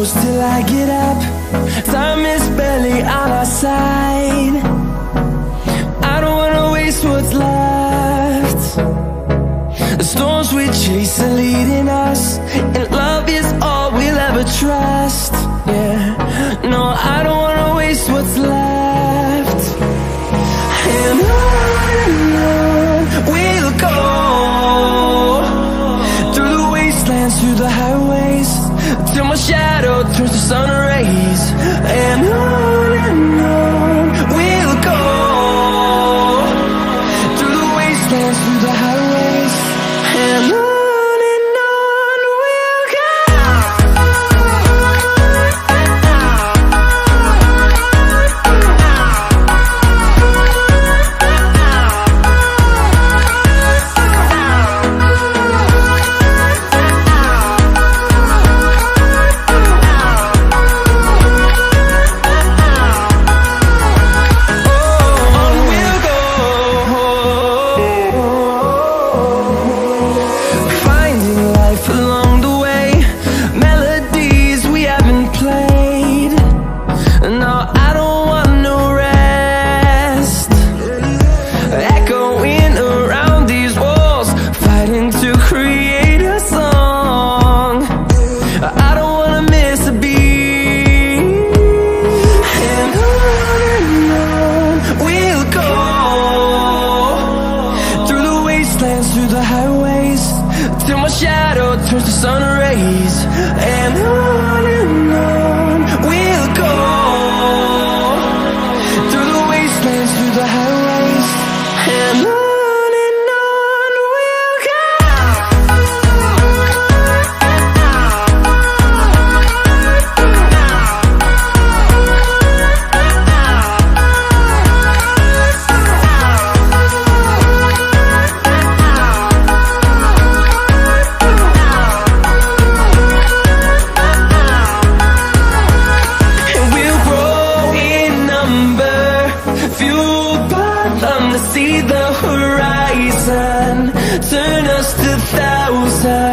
close till I get up. Time is barely on our side. I don't wanna waste what's left. The storms we chase are leading us, and love is all we'll ever trust. Yeah, no, I don't wanna waste what's left. And on we'll go, through the wastelands, through the highways, till my shadow turns to sun rays. And on we'll go, through the wastelands, through the highways, and on we'll go. Through the highways, till my shadow turns to sun rays. And on we'll go, through the wastelands, through the highways, and on we'll go. See the horizon, turn us to thousands.